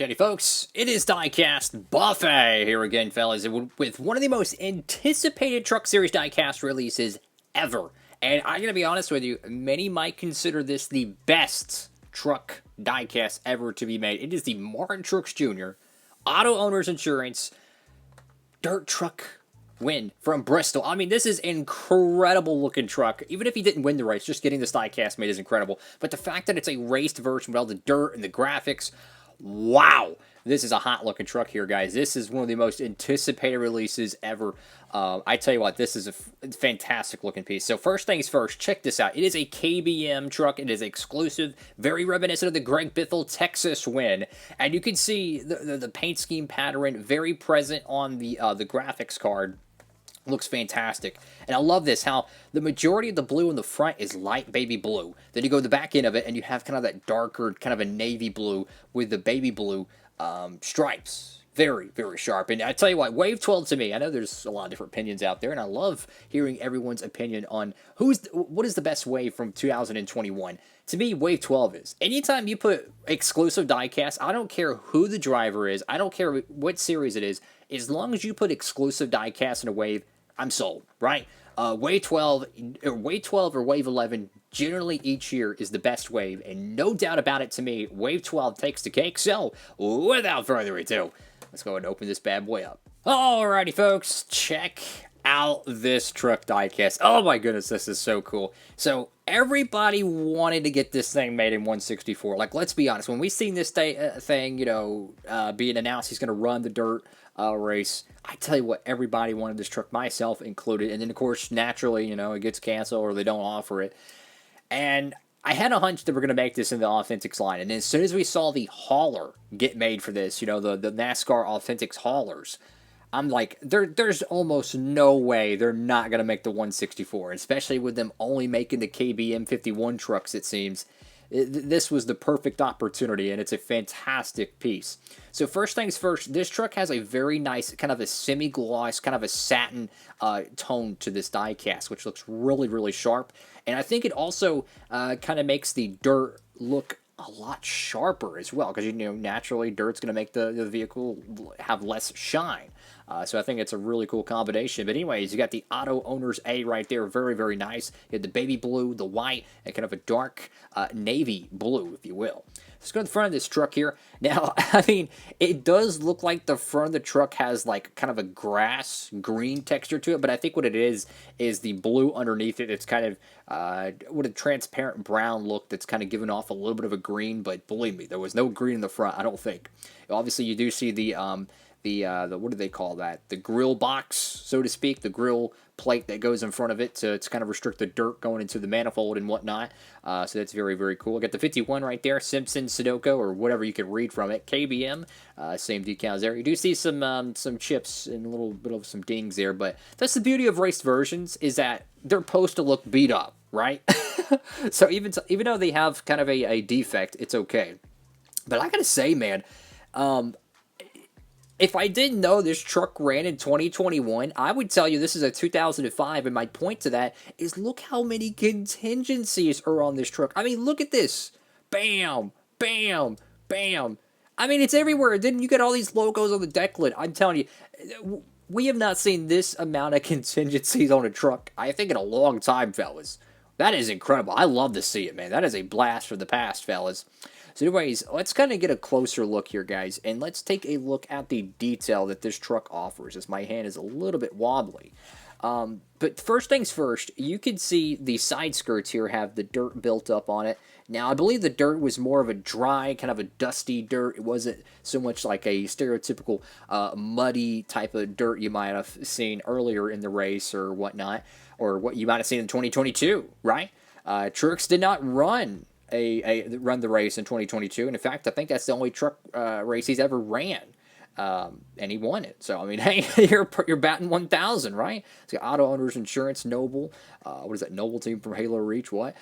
Howdy folks, it is Diecastbuffet here again, fellas, with one of the most anticipated Truck Series diecast releases ever. And I'm going to be honest with you, many might consider this the best truck diecast ever to be made. It is the Martin Truex Jr. Auto Owners Insurance Dirt Truck win from Bristol. I mean, this is incredible looking truck. Even if he didn't win the race, just getting this diecast made is incredible. But the fact that it's a raced version with all the dirt and the graphics, wow. This is a hot looking truck here, guys. This is one of the most anticipated releases ever. I tell you what, this is a fantastic looking piece. So first things first, check this out. It is a KBM truck. It is exclusive, very reminiscent of the Greg Biffle Texas win. And you can see the paint scheme pattern very present on the graphics card. Looks fantastic. And I love this, how the majority of the blue in the front is light baby blue. Then you go to the back end of it, and you have kind of that darker, kind of a navy blue with the baby blue stripes. Very, very sharp. And I tell you what, Wave 12 to me, I know there's a lot of different opinions out there, and I love hearing everyone's opinion on what is the best wave from 2021. To me, Wave 12 is. Anytime you put exclusive diecast, I don't care who the driver is, I don't care what series it is, as long as you put exclusive diecast in a wave, I'm sold, right? Wave 12 or Wave 11 generally each year is the best wave, and no doubt about it to me, Wave 12 takes the cake. So, without further ado, let's go ahead and open this bad boy up. Alrighty, folks, check out this truck diecast. Oh my goodness, this is so cool. So, everybody wanted to get this thing made in 164. Like, let's be honest, when we seen this thing, being announced, he's going to run the dirt race, I tell you what, everybody wanted this truck, myself included. And then, of course, naturally, it gets canceled or they don't offer it. And I had a hunch that we're going to make this in the Authentics line. And then as soon as we saw the hauler get made for this, the NASCAR Authentics haulers, I'm like, there's almost no way they're not going to make the 164, especially with them only making the KBM 51 trucks, it seems. This was the perfect opportunity, and it's a fantastic piece. So first things first, this truck has a very nice, kind of a semi-gloss, kind of a satin tone to this diecast, which looks really, really sharp. And I think it also kind of makes the dirt look a lot sharper as well, because naturally dirt's going to make the vehicle have less shine. So I think it's a really cool combination. But anyways, you got the Auto Owners A right there. Very, very nice. You have the baby blue, the white, and kind of a dark navy blue, if you will. Let's go to the front of this truck here. Now, I mean, it does look like the front of the truck has like kind of a grass green texture to it, but I think what it is the blue underneath it. It's kind of with a transparent brown look that's kind of giving off a little bit of a green, but believe me, there was no green in the front, I don't think. Obviously, you do see the what do they call that? The grill box, so to speak, the grill plate that goes in front of it to kind of restrict the dirt going into the manifold and whatnot. So that's very, very cool. I got the 51 right there, Simpson, Sudoku, or whatever you can read from it. KBM, same decals there. You do see some chips and a little bit of some dings there, but that's the beauty of raced versions, is that they're supposed to look beat up, right? So even though they have kind of a defect, it's okay. But I gotta say, man, if I didn't know this truck ran in 2021, I would tell you this is a 2005, and my point to that is look how many contingencies are on this truck. I mean, look at this. Bam, bam, bam. I mean, it's everywhere. Then you got all these logos on the deck lid. I'm telling you, we have not seen this amount of contingencies on a truck, I think, in a long time, fellas. That is incredible. I love to see it, man. That is a blast from the past, fellas. So anyways, let's kind of get a closer look here, guys, and let's take a look at the detail that this truck offers, as my hand is a little bit wobbly. But first things first, you can see the side skirts here have the dirt built up on it. Now, I believe the dirt was more of a dry, kind of a dusty dirt. It wasn't so much like a stereotypical muddy type of dirt you might have seen earlier in the race or whatnot, or what you might have seen in 2022, right? Truex did not run the race in 2022, and in fact, I think that's the only truck race he's ever ran, and he won it. So I mean, hey, you're batting 1,000, right? It's got Auto Owners Insurance, Noble. What is that? Noble team from Halo Reach? What?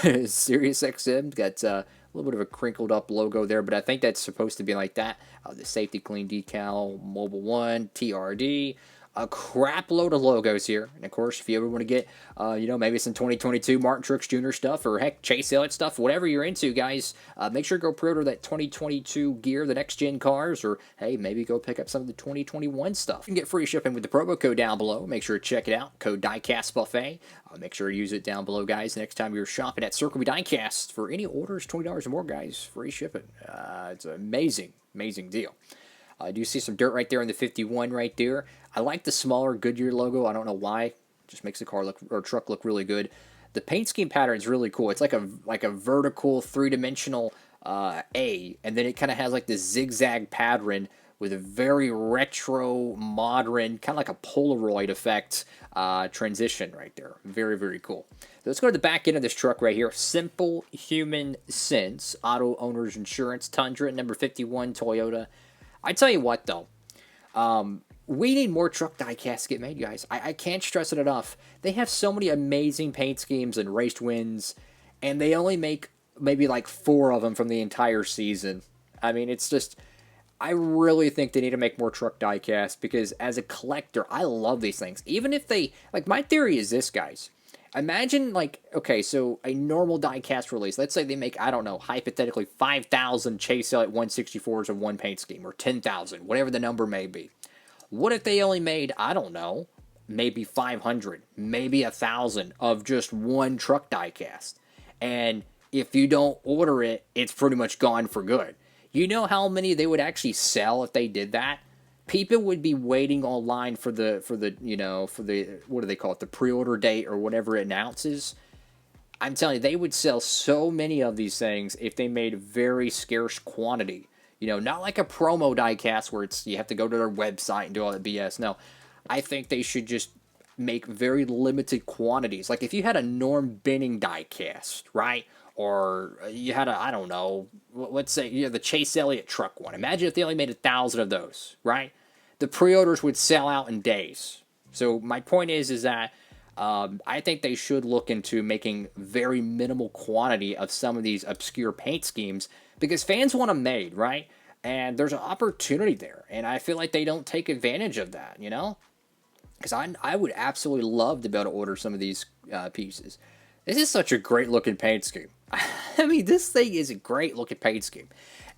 Sirius XM got a little bit of a crinkled up logo there, but I think that's supposed to be like that. The Safety Clean decal, Mobile One, TRD. a crap load of logos here. And of course, if you ever want to get, maybe some 2022 Martin Truex Jr. stuff, or heck, Chase Elliott stuff, whatever you're into, guys, make sure to go pre-order that 2022 gear, the next-gen cars, or hey, maybe go pick up some of the 2021 stuff. You can get free shipping with the promo code down below. Make sure to check it out, code Diecastbuffet. Make sure to use it down below, guys, next time you're shopping at Circle B Diecast. For any orders, $20 or more, guys, free shipping. It's an amazing, amazing deal. I do see some dirt right there in the 51 right there. I like the smaller Goodyear logo. I don't know why. It just makes the car look, or truck look really good. The paint scheme pattern is really cool. It's like a vertical three-dimensional A, and then it kind of has like this zigzag pattern with a very retro, modern, kind of like a Polaroid effect transition right there. Very, very cool. So let's go to the back end of this truck right here. Simple Human Sense, Auto Owners Insurance, Tundra, number 51, Toyota. I tell you what, though, we need more truck diecasts to get made, guys. I can't stress it enough. They have so many amazing paint schemes and raced wins, and they only make maybe like 4 of them from the entire season. I mean, it's just, I really think they need to make more truck diecasts, because as a collector, I love these things. Even if they, like, my theory is this, guys. Imagine, like, okay, so a normal diecast release, let's say they make, I don't know, hypothetically 5,000 Chase Elliott 164s of one paint scheme, or 10,000, whatever the number may be. What if they only made, I don't know, maybe 500, maybe 1,000 of just one truck diecast? And if you don't order it, it's pretty much gone for good. You know how many they would actually sell if they did that? People would be waiting online for the what do they call it, the pre-order date or whatever it announces. I'm telling you, they would sell so many of these things if they made very scarce quantity. You know, not like a promo diecast where it's you have to go to their website and do all that BS. No, I think they should just make very limited quantities. Like if you had a Norm Benning diecast, right? Or you had a, I don't know, let's say you have the Chase Elliott truck one. Imagine if they only made 1,000 of those, right? The pre-orders would sell out in days. So my point is that I think they should look into making very minimal quantity of some of these obscure paint schemes, because fans want them made, right? And there's an opportunity there, and I feel like they don't take advantage of that, you know? Because I would absolutely love to be able to order some of these pieces. This is such a great looking paint scheme. I mean, this thing is a great looking paint scheme.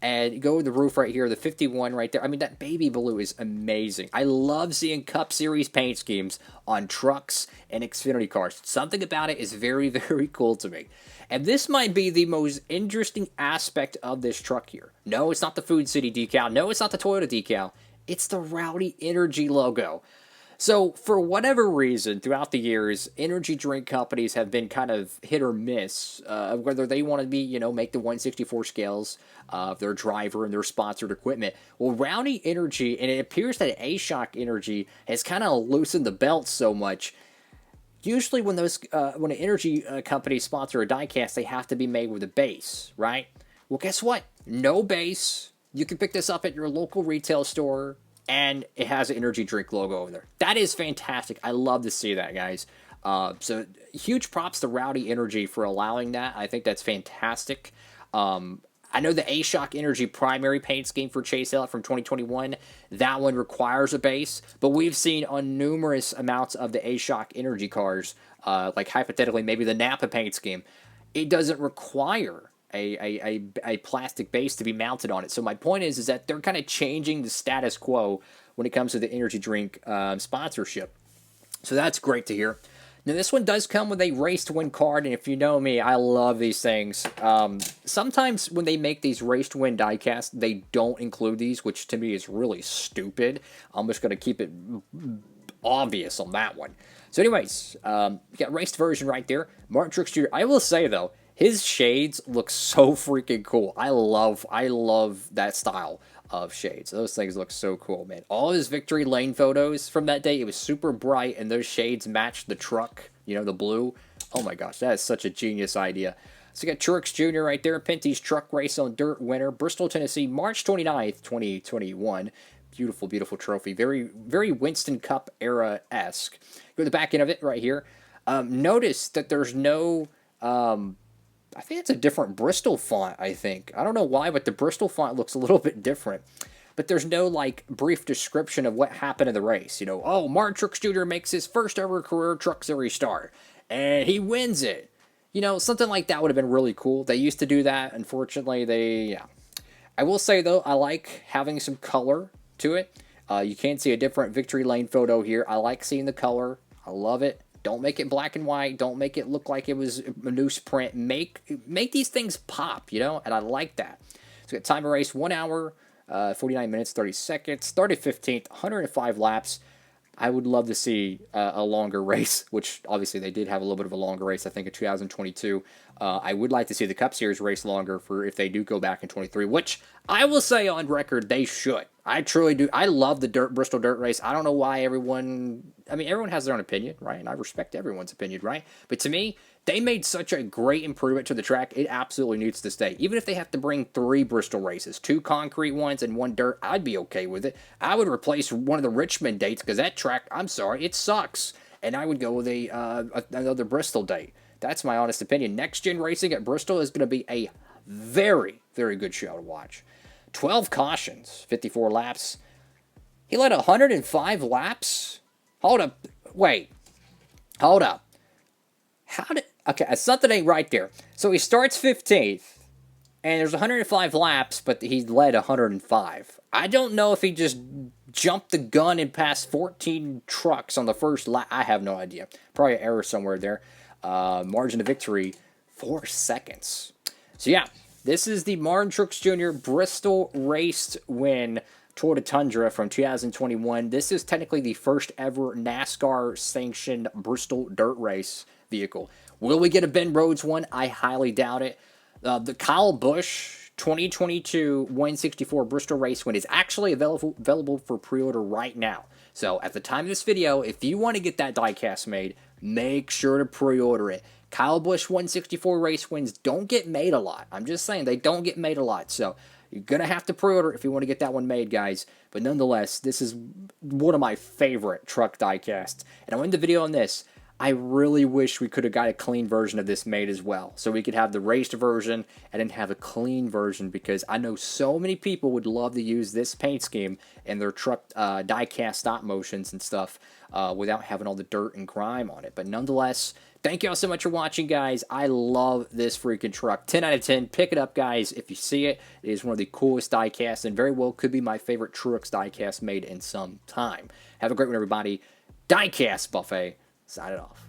And go with the roof right here, the 51 right there. I mean, that baby blue is amazing. I love seeing Cup Series paint schemes on trucks and Xfinity cars. Something about it is very, very cool to me. And this might be the most interesting aspect of this truck here. No, it's not the Food City decal. No, it's not the Toyota decal. It's the Rowdy Energy logo. So, for whatever reason, throughout the years, energy drink companies have been kind of hit or miss, whether they want to be, make the 164 scales of their driver and their sponsored equipment. Well, Rowdy Energy, and it appears that A-Shock Energy has kind of loosened the belt so much. Usually when an energy company sponsor a diecast, they have to be made with a base, right? Well, guess what? No base. You can pick this up at your local retail store, and it has an energy drink logo over there. That is fantastic. I love to see that, guys. So huge props to Rowdy Energy for allowing that. I think that's fantastic. I know the A-Shock Energy primary paint scheme for Chase Elliott from 2021, that one requires a base, but we've seen on numerous amounts of the A-Shock Energy cars, like hypothetically maybe the Napa paint scheme, it doesn't require a plastic base to be mounted on it. So my point is that they're kind of changing the status quo when it comes to the energy drink sponsorship. So that's great to hear. Now this one does come with a race to win card, and if you know me, I love these things. Sometimes when they make these race to win diecasts, they don't include these, which to me is really stupid. I'm just going to keep it obvious on that one. So anyways, you got raced version right there. Martin Truex Jr. I will say though, his shades look so freaking cool. I love that style of shades. Those things look so cool, man. All his victory lane photos from that day, it was super bright, and those shades matched the truck, the blue. Oh my gosh, that is such a genius idea. So you got Truex Jr. right there, Pinty's Truck Race on Dirt winner, Bristol, Tennessee, March 29th, 2021. Beautiful, beautiful trophy. Very, very Winston Cup era-esque. Go to the back end of it right here. Notice that there's no... I think it's a different Bristol font, I think. I don't know why, but the Bristol font looks a little bit different. but there's no like brief description of what happened in the race. You know, oh, Martin Truex Jr. makes his first ever career Truck Series start, and he wins it. You know, something like that would have been really cool. They used to do that. Unfortunately, yeah. I will say, though, I like having some color to it. You can see a different victory lane photo here. I like seeing the color. I love it. Don't make it black and white. Don't make it look like it was a newsprint. Make these things pop, you know, and I like that. So we got time of race, 1 hour, 49 minutes, 30 seconds, 30 15th, 105 laps. I would love to see a longer race, which obviously they did have a little bit of a longer race, I think, in 2022. I would like to see the Cup Series race longer for if they do go back in 23, which I will say on record they should. I truly do. I love the Bristol Dirt Race. I don't know why everyone has their own opinion, right? And I respect everyone's opinion, right? But to me, they made such a great improvement to the track. It absolutely needs to stay. Even if they have to bring 3 Bristol races, 2 concrete ones and 1 dirt, I'd be okay with it. I would replace one of the Richmond dates because that track, I'm sorry, it sucks. And I would go with another Bristol date. That's my honest opinion. Next gen racing at Bristol is going to be a very, very good show to watch. 12 cautions, 54 laps. He led 105 laps? Hold up. Wait. Hold up. Okay, something ain't right there. So he starts 15th, and there's 105 laps, but he led 105. I don't know if he just jumped the gun and passed 14 trucks on the first lap. I have no idea. Probably an error somewhere there. Margin of victory, 4 seconds. So yeah, this is the Martin Truex Jr. Bristol race win Tour de Tundra from 2021. This is technically the first ever NASCAR sanctioned Bristol dirt race vehicle. Will we get a Ben Rhodes one? I highly doubt it. The Kyle Busch 2022 164 Bristol race win is actually available for pre-order right now. So at the time of this video, if you want to get that diecast made, make sure to pre-order it. Kyle Busch 164 race wins don't get made a lot. I'm just saying, they don't get made a lot. So you're going to have to pre-order if you want to get that one made, guys. But nonetheless, this is one of my favorite truck diecasts. And I'll end the video on this. I really wish we could have got a clean version of this made as well. So we could have the raced version and then have a clean version, because I know so many people would love to use this paint scheme in their truck diecast stop motions and stuff without having all the dirt and grime on it. But nonetheless, thank you all so much for watching, guys. I love this freaking truck. 10 out of 10. Pick it up, guys. If you see it, it is one of the coolest diecasts and very well could be my favorite Truex diecast made in some time. Have a great one, everybody. Diecast Buffet. Sign it off.